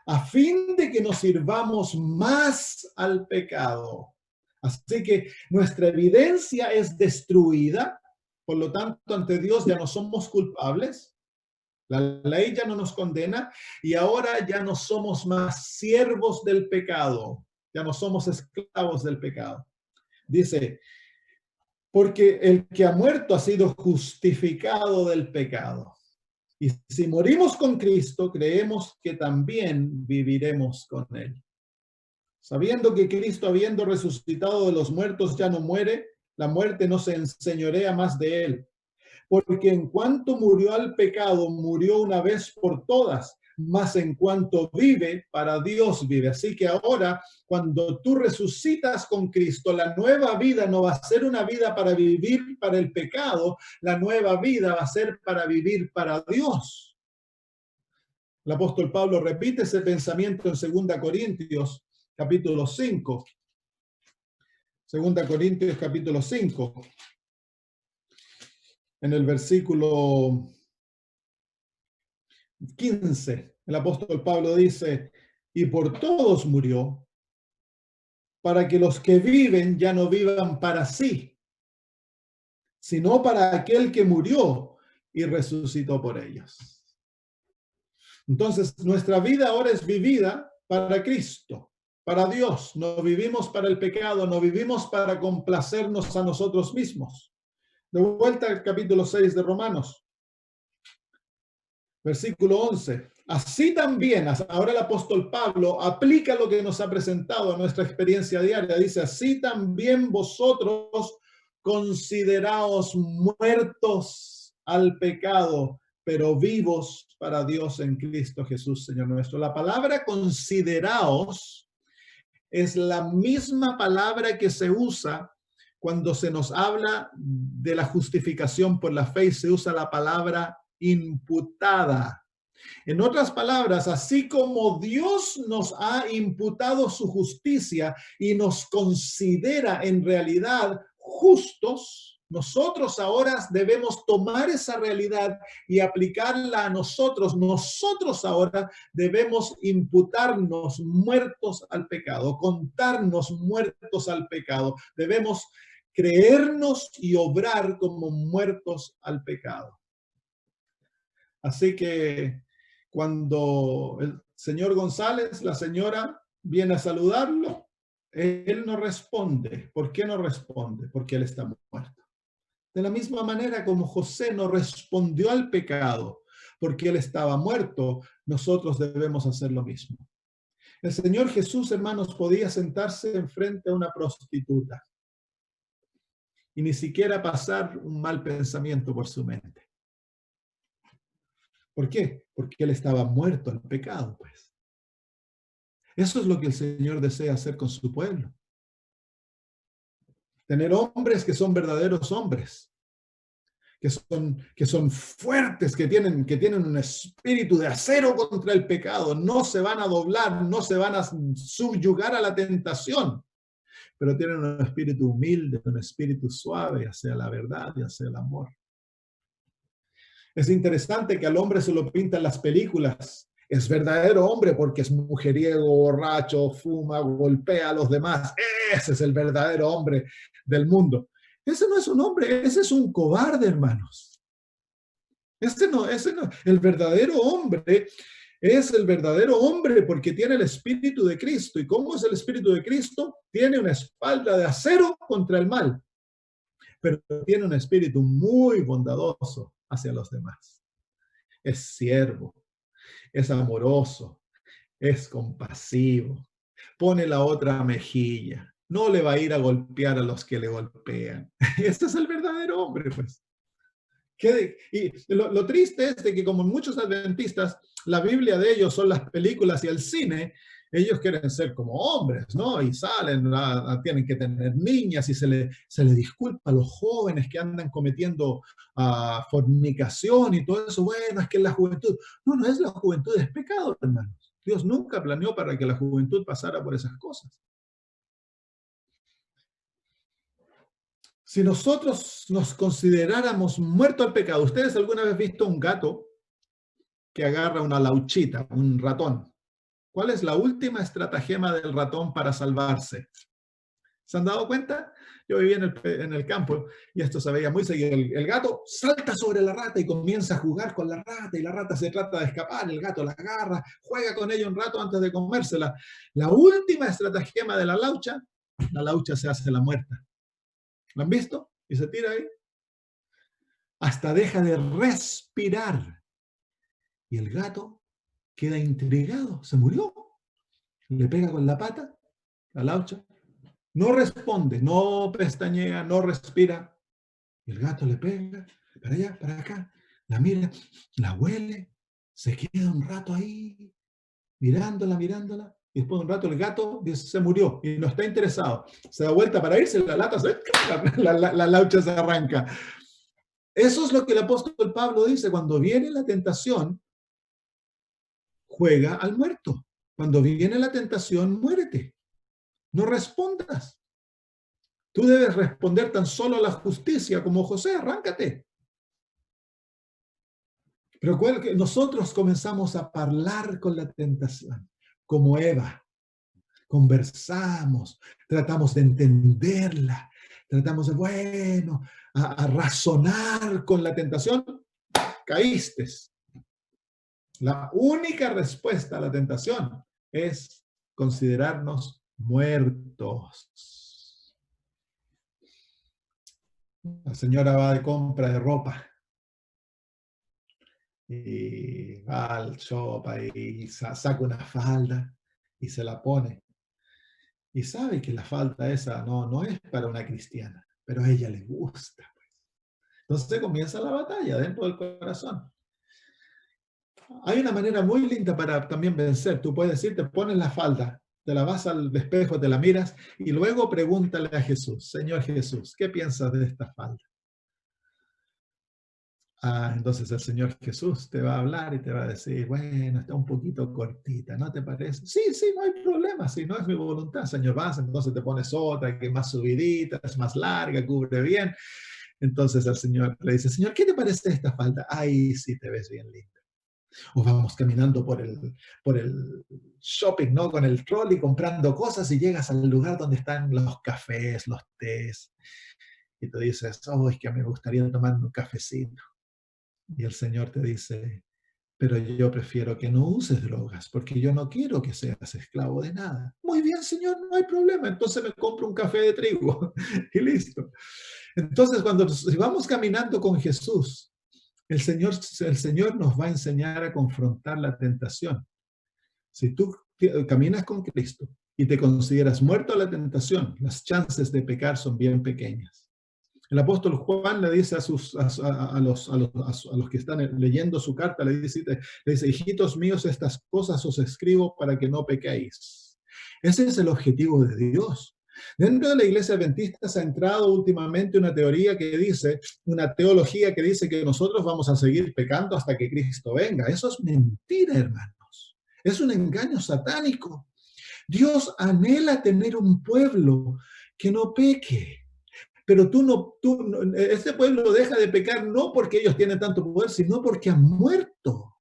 a fin de que nos sirvamos más al pecado. Así que nuestra evidencia es destruida, por lo tanto, ante Dios ya no somos culpables, la ley ya no nos condena y ahora ya no somos más siervos del pecado, ya no somos esclavos del pecado. Dice, porque el que ha muerto ha sido justificado del pecado. Y si morimos con Cristo, creemos que también viviremos con Él. Sabiendo que Cristo, habiendo resucitado de los muertos, ya no muere, la muerte no se enseñorea más de Él. Porque en cuanto murió al pecado, murió una vez por todas, mas en cuanto vive, para Dios vive. Así que ahora, cuando tú resucitas con Cristo, la nueva vida no va a ser una vida para vivir para el pecado, la nueva vida va a ser para vivir para Dios. El apóstol Pablo repite ese pensamiento en 2 Corintios, capítulo 5. 2 Corintios, capítulo 5. En el versículo 15, el apóstol Pablo dice, y por todos murió, para que los que viven ya no vivan para sí, sino para aquel que murió y resucitó por ellos. Entonces, nuestra vida ahora es vivida para Cristo, para Dios. No vivimos para el pecado, no vivimos para complacernos a nosotros mismos. De vuelta al capítulo 6 de Romanos. Versículo 11. Así también, ahora el apóstol Pablo aplica lo que nos ha presentado a nuestra experiencia diaria. Dice, así también vosotros consideraos muertos al pecado, pero vivos para Dios en Cristo Jesús, Señor nuestro. La palabra consideraos es la misma palabra que se usa cuando se nos habla de la justificación por la fe y se usa la palabra imputada. En otras palabras, así como Dios nos ha imputado su justicia y nos considera en realidad justos, nosotros ahora debemos tomar esa realidad y aplicarla a nosotros. Nosotros ahora debemos imputarnos muertos al pecado, contarnos muertos al pecado. Debemos creernos y obrar como muertos al pecado. Así que cuando el señor González, la señora, viene a saludarlo, él no responde. ¿Por qué no responde? Porque él está muerto. De la misma manera como José no respondió al pecado porque él estaba muerto, nosotros debemos hacer lo mismo. El Señor Jesús, hermanos, podía sentarse enfrente a una prostituta y ni siquiera pasar un mal pensamiento por su mente. ¿Por qué? Porque él estaba muerto al pecado, pues. Eso es lo que el Señor desea hacer con su pueblo. Tener hombres que son verdaderos hombres, que son fuertes, que tienen un espíritu de acero contra el pecado, no se van a doblar, no se van a subyugar a la tentación, pero tienen un espíritu humilde, un espíritu suave hacia la verdad y hacia el amor. Es interesante que al hombre se lo pintan las películas. Es verdadero hombre porque es mujeriego, borracho, fuma, golpea a los demás. Ese es el verdadero hombre del mundo. Ese no es un hombre, ese es un cobarde, hermanos. Ese no. El verdadero hombre Es el verdadero hombre porque tiene el Espíritu de Cristo. ¿Y cómo es el Espíritu de Cristo? Tiene una espalda de acero contra el mal, pero tiene un espíritu muy bondadoso hacia los demás. Es siervo, es amoroso, es compasivo, pone la otra mejilla, no le va a ir a golpear a los que le golpean. Este es el verdadero hombre, pues. Y lo triste es de que como muchos adventistas, la Biblia de ellos son las películas y el cine, ellos quieren ser como hombres, ¿no? Y salen, tienen que tener niñas y se le disculpa a los jóvenes que andan cometiendo fornicación y todo eso. Bueno, es que es la juventud. No, no es la juventud, es pecado, hermanos. Dios nunca planeó para que la juventud pasara por esas cosas. Si nosotros nos consideráramos muertos al pecado, ¿ustedes alguna vez han visto un gato que agarra una lauchita, un ratón? ¿Cuál es la última estratagema del ratón para salvarse? ¿Se han dado cuenta? Yo vivía en el campo y esto se veía muy seguido. El gato salta sobre la rata y comienza a jugar con la rata y la rata se trata de escapar, el gato la agarra, juega con ella un rato antes de comérsela. La última estratagema de la laucha se hace la muerta. ¿Lo han visto? Y se tira ahí. Hasta deja de respirar. Y el gato queda intrigado. Se murió. Le pega con la pata, la laucha. No responde, no pestañea, no respira. Y el gato le pega para allá, para acá. La mira, la huele. Se queda un rato ahí, mirándola. Y después de un rato el gato dice, se murió y no está interesado. Se da vuelta para irse, la laucha se arranca. Eso es lo que el apóstol Pablo dice, cuando viene la tentación, juega al muerto. Cuando viene la tentación, muérete. No respondas. Tú debes responder tan solo a la justicia como José, arráncate. Pero nosotros comenzamos a hablar con la tentación, como Eva. Conversamos, tratamos de entenderla, tratamos de, a razonar con la tentación, caíste. La única respuesta a la tentación es considerarnos muertos. La señora va de compra de ropa y va al shop y saca una falda y se la pone. Y sabe que la falda esa no es para una cristiana, pero a ella le gusta. Entonces comienza la batalla dentro del corazón. Hay una manera muy linda para también vencer. Tú puedes ir, te pones la falda, te la vas al espejo, te la miras y luego pregúntale a Jesús, Señor Jesús, ¿qué piensas de esta falda? Entonces el Señor Jesús te va a hablar y te va a decir, bueno, está un poquito cortita, ¿no te parece? Sí, no hay problema, si no es mi voluntad, Señor, vas, entonces te pones otra que es más subidita, es más larga, cubre bien. Entonces el Señor le dice, Señor, ¿qué te parece esta falda? Ay, sí, te ves bien linda. O vamos caminando por el shopping, ¿no? Con el trolley comprando cosas y llegas al lugar donde están los cafés, los tés. Y tú dices, oh, es que me gustaría tomar un cafecito. Y el Señor te dice, pero yo prefiero que no uses drogas porque yo no quiero que seas esclavo de nada. Muy bien, Señor, no hay problema. Entonces me compro un café de trigo y listo. Entonces, si vamos caminando con Jesús, el Señor nos va a enseñar a confrontar la tentación. Si tú caminas con Cristo y te consideras muerto a la tentación, las chances de pecar son bien pequeñas. El apóstol Juan le dice a los que están leyendo su carta, le dice, hijitos míos, estas cosas os escribo para que no pequéis. Ese es el objetivo de Dios. Dentro de la iglesia adventista se ha entrado últimamente una teología que dice que nosotros vamos a seguir pecando hasta que Cristo venga. Eso es mentira, hermanos. Es un engaño satánico. Dios anhela tener un pueblo que no peque. Pero este pueblo deja de pecar no porque ellos tienen tanto poder, sino porque han muerto.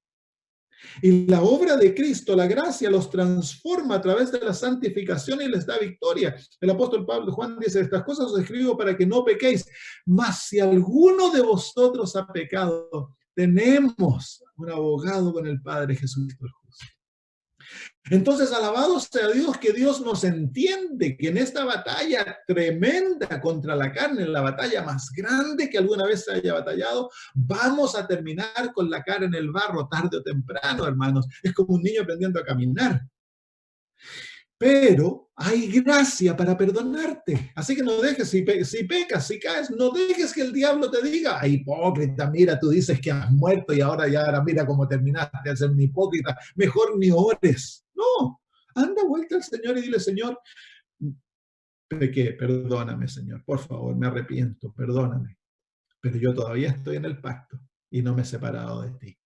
Y la obra de Cristo, la gracia, los transforma a través de la santificación y les da victoria. El apóstol Juan dice, estas cosas os escribo para que no pequéis, mas si alguno de vosotros ha pecado, tenemos un abogado con el Padre, Jesucristo el justo. Entonces, alabado sea Dios, que Dios nos entiende, que en esta batalla tremenda contra la carne, la batalla más grande que alguna vez se haya batallado, vamos a terminar con la cara en el barro tarde o temprano, hermanos. Es como un niño aprendiendo a caminar. Pero hay gracia para perdonarte. Así que no dejes, si pecas, si caes, no dejes que el diablo te diga, ay, hipócrita, mira, tú dices que has muerto y ahora mira cómo terminaste de ser un hipócrita, mejor ni ores. No, anda vuelta al Señor y dile, Señor, pequé, perdóname, Señor, por favor, me arrepiento, perdóname. Pero yo todavía estoy en el pacto y no me he separado de ti.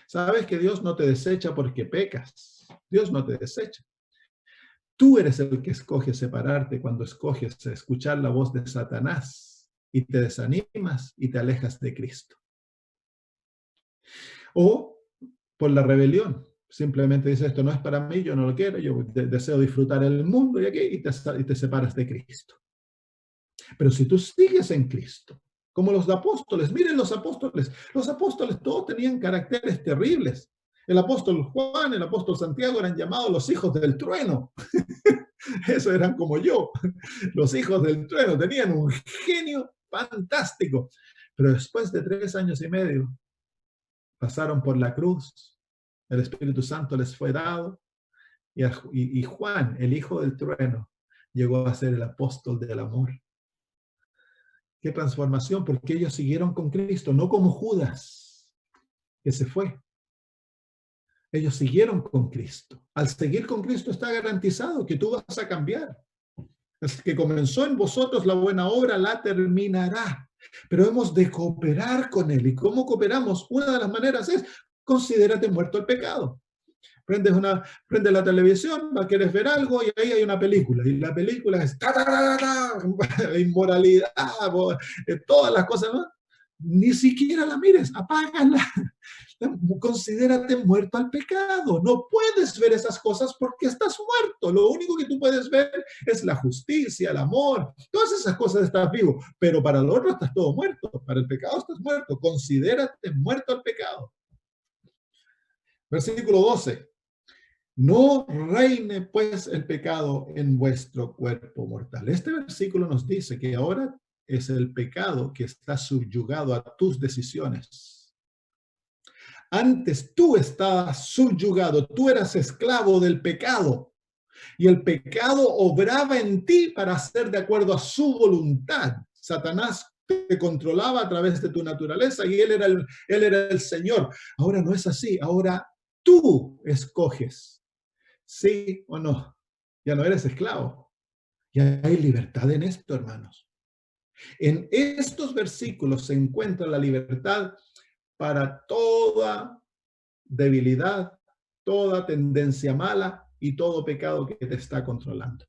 Sabes que Dios no te desecha porque pecas. Dios no te desecha. Tú eres el que escoge separarte cuando escoges escuchar la voz de Satanás y te desanimas y te alejas de Cristo. O por la rebelión. Simplemente dices, esto no es para mí, yo no lo quiero, yo deseo disfrutar el mundo y te separas de Cristo. Pero si tú sigues en Cristo, como los apóstoles, miren los apóstoles todos tenían caracteres terribles. El apóstol Juan, el apóstol Santiago eran llamados los hijos del trueno. Eso eran como yo, los hijos del trueno, tenían un genio fantástico. Pero después de 3 años y medio, pasaron por la cruz, el Espíritu Santo les fue dado, y Juan, el hijo del trueno, llegó a ser el apóstol del amor. ¡Qué transformación! Porque ellos siguieron con Cristo, no como Judas, que se fue. Ellos siguieron con Cristo. Al seguir con Cristo está garantizado que tú vas a cambiar. El que comenzó en vosotros la buena obra la terminará. Pero hemos de cooperar con Él. ¿Y cómo cooperamos? Una de las maneras es, considérate muerto al pecado. Prendes la televisión, quieres ver algo y ahí hay una película. Y la película es inmoralidad, todas las cosas, ¿no? Ni siquiera la mires, apágala. Considérate muerto al pecado. No puedes ver esas cosas porque estás muerto. Lo único que tú puedes ver es la justicia, el amor. Todas esas cosas estás vivo, pero para el otro estás todo muerto. Para el pecado estás muerto. Considérate muerto al pecado. Versículo 12. No reine pues el pecado en vuestro cuerpo mortal. Este versículo nos dice que ahora es el pecado que está subyugado a tus decisiones. Antes tú estabas subyugado, tú eras esclavo del pecado y el pecado obraba en ti para hacer de acuerdo a su voluntad. Satanás te controlaba a través de tu naturaleza y él era el Señor. Ahora no es así, ahora tú escoges, sí o no. Ya no eres esclavo, ya hay libertad en esto, hermanos. En estos versículos se encuentra la libertad para toda debilidad, toda tendencia mala y todo pecado que te está controlando.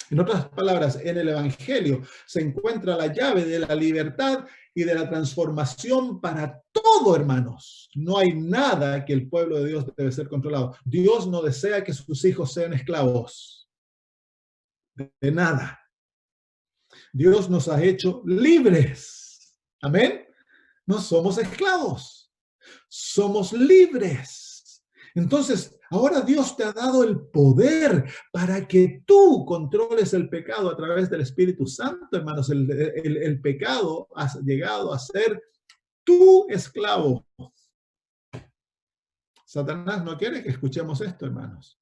En otras palabras, en el Evangelio se encuentra la llave de la libertad y de la transformación para todo, hermanos. No hay nada que el pueblo de Dios debe ser controlado. Dios no desea que sus hijos sean esclavos de nada. Dios nos ha hecho libres. Amén. No somos esclavos. Somos libres. Entonces, ahora Dios te ha dado el poder para que tú controles el pecado a través del Espíritu Santo, hermanos. El pecado ha llegado a ser tu esclavo. Satanás no quiere que escuchemos esto, hermanos.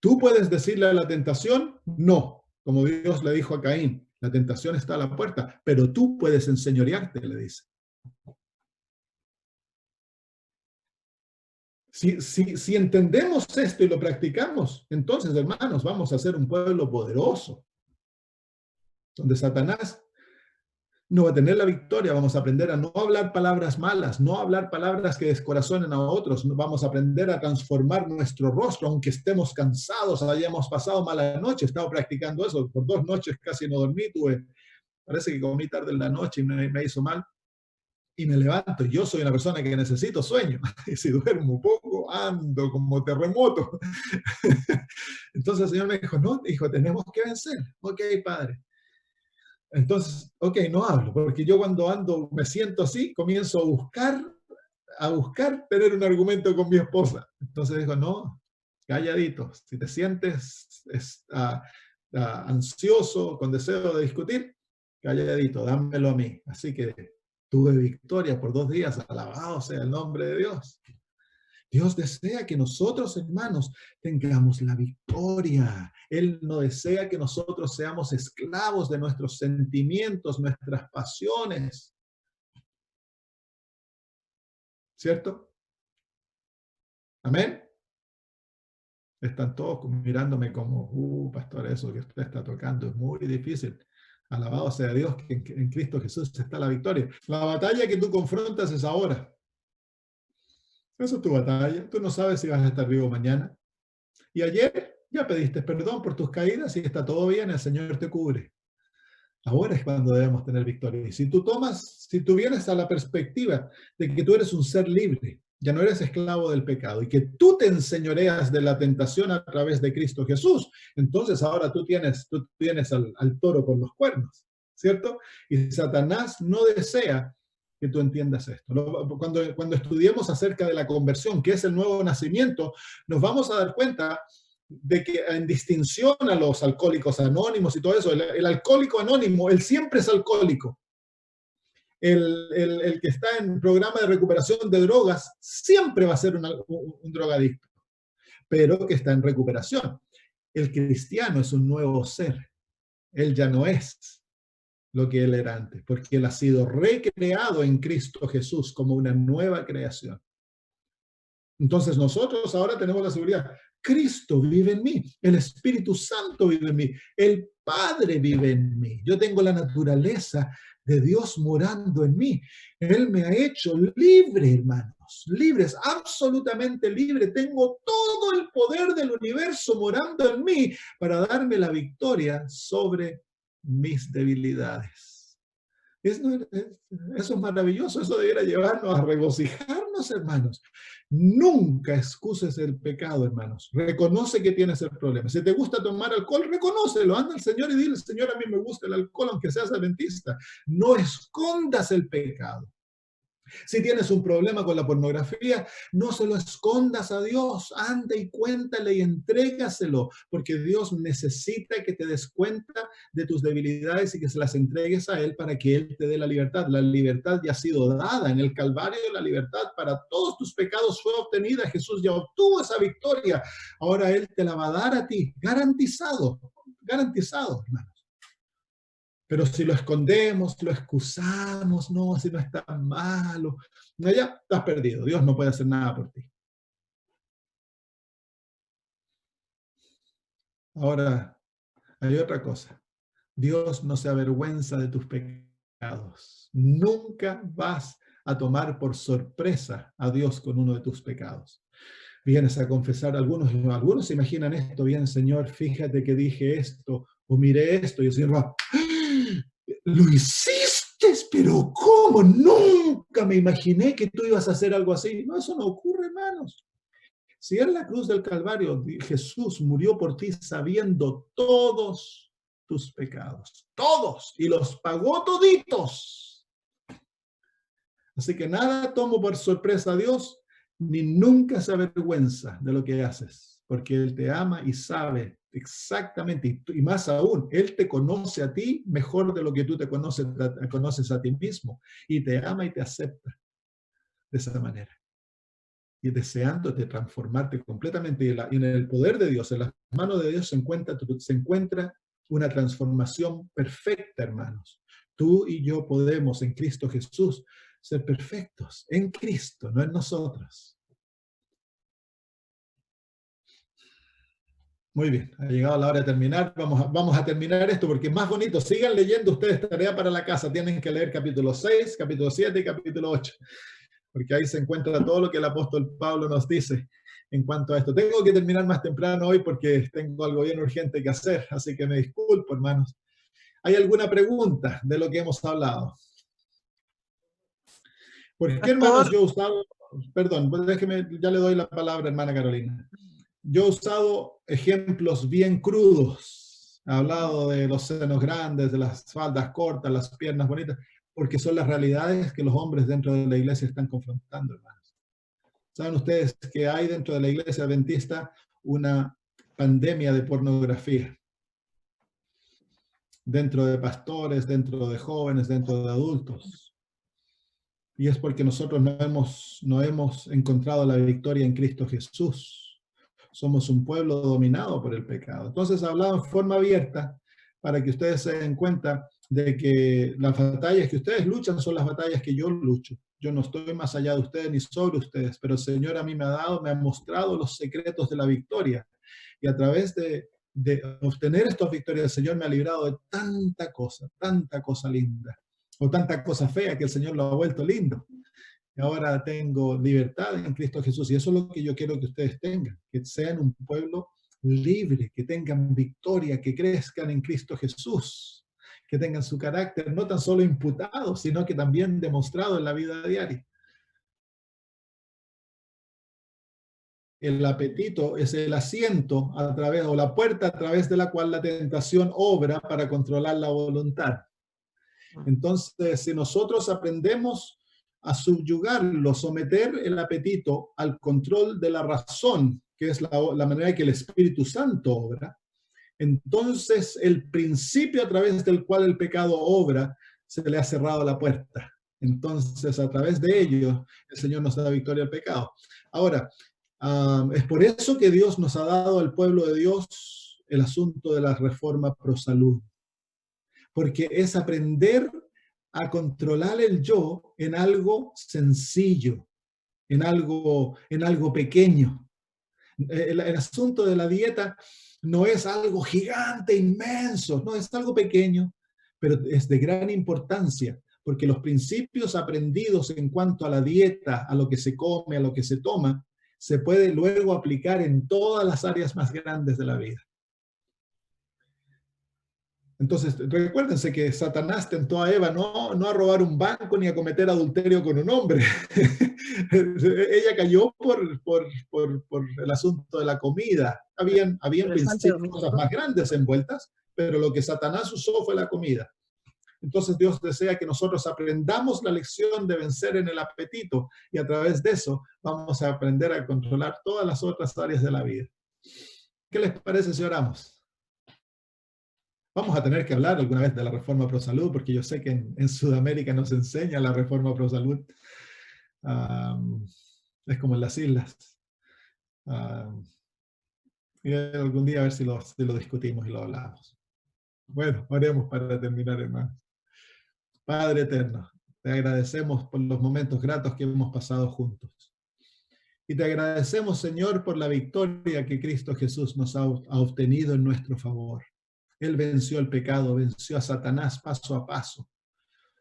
Tú puedes decirle a la tentación, no, como Dios le dijo a Caín, la tentación está a la puerta, pero tú puedes enseñorearte, le dice. Si entendemos esto y lo practicamos, entonces, hermanos, vamos a ser un pueblo poderoso, donde Satanás no va a tener la victoria. Vamos a aprender a no hablar palabras malas, no hablar palabras que descorazonen a otros. Vamos a aprender a transformar nuestro rostro, aunque estemos cansados, hayamos pasado mala noche. He estado practicando eso. Por 2 noches casi no dormí. Parece que comí tarde en la noche y me hizo mal. Y me levanto. Yo soy una persona que necesito sueño. Y si duermo poco, ando como terremoto. Entonces el Señor me dijo, no, hijo, tenemos que vencer. Ok, Padre. Entonces, ok, no hablo, porque yo cuando ando, me siento así, comienzo a buscar tener un argumento con mi esposa. Entonces digo, no, calladito. Si te sientes ansioso, con deseo de discutir, calladito, dámelo a mí. Así que tuve victoria por 2 días, alabado sea el nombre de Dios. Dios desea que nosotros, hermanos, tengamos la victoria. Él no desea que nosotros seamos esclavos de nuestros sentimientos, nuestras pasiones. ¿Cierto? Amén. Están todos mirándome como, pastor, eso que usted está tocando es muy difícil. Alabado sea Dios que en Cristo Jesús está la victoria. La batalla que tú confrontas es ahora. Eso es tu batalla. Tú no sabes si vas a estar vivo mañana. Y ayer ya pediste perdón por tus caídas y está todo bien, el Señor te cubre. Ahora es cuando debemos tener victoria. Y si tú vienes a la perspectiva de que tú eres un ser libre, ya no eres esclavo del pecado y que tú te enseñoreas de la tentación a través de Cristo Jesús, entonces ahora tú tienes al toro por los cuernos, ¿cierto? Y Satanás no desea que tú entiendas esto. Cuando estudiemos acerca de la conversión, que es el nuevo nacimiento, nos vamos a dar cuenta de que en distinción a los alcohólicos anónimos y todo eso, el alcohólico anónimo, él siempre es alcohólico. El que está en programa de recuperación de drogas siempre va a ser un drogadicto, pero que está en recuperación. El cristiano es un nuevo ser. Él ya no es lo que él era antes, porque él ha sido recreado en Cristo Jesús como una nueva creación. Entonces nosotros ahora tenemos la seguridad. Cristo vive en mí, el Espíritu Santo vive en mí, el Padre vive en mí. Yo tengo la naturaleza de Dios morando en mí. Él me ha hecho libre, hermanos, libres, absolutamente libre. Tengo todo el poder del universo morando en mí para darme la victoria sobre mis debilidades. Eso es maravilloso, eso debería llevarnos a regocijarnos, hermanos. Nunca excuses el pecado, hermanos. Reconoce que tienes el problema. Si te gusta tomar alcohol, reconócelo. Anda al Señor y dile, Señor, a mí me gusta el alcohol, aunque seas adventista. No escondas el pecado. Si tienes un problema con la pornografía, no se lo escondas a Dios. Anda y cuéntale y entrégaselo, porque Dios necesita que te des cuenta de tus debilidades y que se las entregues a Él para que Él te dé la libertad. La libertad ya ha sido dada en el Calvario. La libertad para todos tus pecados fue obtenida. Jesús ya obtuvo esa victoria. Ahora Él te la va a dar a ti, garantizado, garantizado, hermano. Pero si lo escondemos, lo excusamos, no, si no es tan malo, ya estás perdido. Dios no puede hacer nada por ti. Ahora, hay otra cosa. Dios no se avergüenza de tus pecados. Nunca vas a tomar por sorpresa a Dios con uno de tus pecados. Vienes a confesar, algunos se imaginan esto, bien, Señor, fíjate que dije esto, o miré esto, y el Señor va, lo hiciste, pero ¿cómo? Nunca me imaginé que tú ibas a hacer algo así. No, eso no ocurre, hermanos. Si en la cruz del Calvario Jesús murió por ti sabiendo todos tus pecados, todos, y los pagó toditos. Así que nada tomo por sorpresa a Dios, ni nunca se avergüenza de lo que haces, porque Él te ama y sabe exactamente, y más aún, Él te conoce a ti mejor de lo que tú te conoces a ti mismo, y te ama y te acepta de esa manera. Y deseándote transformarte completamente, y en el poder de Dios, en las manos de Dios se encuentra una transformación perfecta, hermanos. Tú y yo podemos en Cristo Jesús ser perfectos, en Cristo, no en nosotros. Muy bien, ha llegado la hora de terminar. Vamos a terminar esto porque es más bonito. Sigan leyendo ustedes, tarea para la casa. Tienen que leer capítulo 6, capítulo 7 y capítulo 8. Porque ahí se encuentra todo lo que el apóstol Pablo nos dice en cuanto a esto. Tengo que terminar más temprano hoy porque tengo algo bien urgente que hacer, así que me disculpo, hermanos. ¿Hay alguna pregunta de lo que hemos hablado? ¿Por qué, hermanos, yo he usado... Perdón, déjeme, ya le doy la palabra, hermana Carolina. Yo he usado ejemplos bien crudos Ha hablado de los senos grandes, de las faldas cortas, las piernas bonitas, porque son las realidades que los hombres dentro de la iglesia están confrontando, hermanos. ¿Saben ustedes que hay dentro de la iglesia adventista una pandemia de pornografía? Dentro de pastores, dentro de jóvenes, dentro de adultos. Y es porque nosotros no hemos encontrado la victoria en Cristo Jesús. Somos un pueblo dominado por el pecado. Entonces, hablado en forma abierta para que ustedes se den cuenta de que las batallas que ustedes luchan son las batallas que yo lucho. Yo no estoy más allá de ustedes ni sobre ustedes, pero el Señor a mí me ha mostrado los secretos de la victoria. Y a través de obtener estas victorias, el Señor me ha librado de tanta cosa linda, o tanta cosa fea que el Señor lo ha vuelto lindo. Y ahora tengo libertad en Cristo Jesús, y eso es lo que yo quiero que ustedes tengan, que sean un pueblo libre, que tengan victoria, que crezcan en Cristo Jesús, que tengan su carácter no tan solo imputado, sino que también demostrado en la vida diaria. El apetito es el asiento a través, o la puerta a través de la cual la tentación obra para controlar la voluntad. Entonces, si nosotros aprendemos a subyugarlo, someter el apetito al control de la razón, que es la manera en que el Espíritu Santo obra, entonces el principio a través del cual el pecado obra, se le ha cerrado la puerta. Entonces, a través de ello, el Señor nos da victoria al pecado. Ahora, es por eso que Dios nos ha dado al pueblo de Dios el asunto de la reforma pro salud. Porque es aprender a controlar el yo en algo sencillo, en algo pequeño. El asunto de la dieta no es algo gigante, inmenso, no, es algo pequeño, pero es de gran importancia, porque los principios aprendidos en cuanto a la dieta, a lo que se come, a lo que se toma, se puede luego aplicar en todas las áreas más grandes de la vida. Entonces, recuérdense que Satanás tentó a Eva no a robar un banco ni a cometer adulterio con un hombre. Ella cayó por el asunto de la comida. Habían principios, cosas más grandes envueltas, pero lo que Satanás usó fue la comida. Entonces Dios desea que nosotros aprendamos la lección de vencer en el apetito, y a través de eso vamos a aprender a controlar todas las otras áreas de la vida. ¿Qué les parece si oramos? Vamos a tener que hablar alguna vez de la reforma pro salud, porque yo sé que en Sudamérica nos enseña la reforma pro salud. Es como en las islas. Y algún día a ver si lo discutimos y lo hablamos. Bueno, oremos para terminar, hermanos. Padre eterno, te agradecemos por los momentos gratos que hemos pasado juntos. Y te agradecemos, Señor, por la victoria que Cristo Jesús nos ha obtenido en nuestro favor. Él venció el pecado, venció a Satanás paso a paso.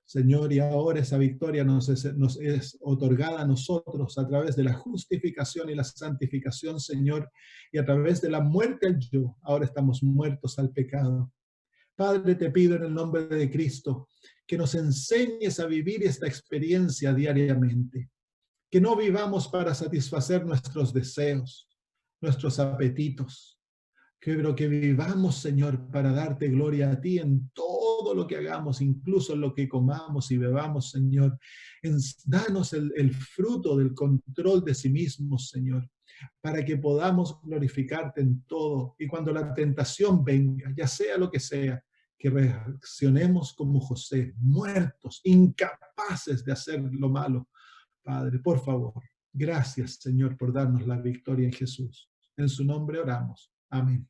Señor, y ahora esa victoria nos es otorgada a nosotros a través de la justificación y la santificación, Señor, y a través de la muerte al yo. Ahora estamos muertos al pecado. Padre, te pido en el nombre de Cristo que nos enseñes a vivir esta experiencia diariamente. Que no vivamos para satisfacer nuestros deseos, nuestros apetitos, pero que vivamos, Señor, para darte gloria a ti en todo lo que hagamos, incluso en lo que comamos y bebamos, Señor. Danos el fruto del control de sí mismos, Señor, para que podamos glorificarte en todo. Y cuando la tentación venga, ya sea lo que sea, que reaccionemos como José, muertos, incapaces de hacer lo malo. Padre, por favor, gracias, Señor, por darnos la victoria en Jesús. En su nombre oramos. Amén.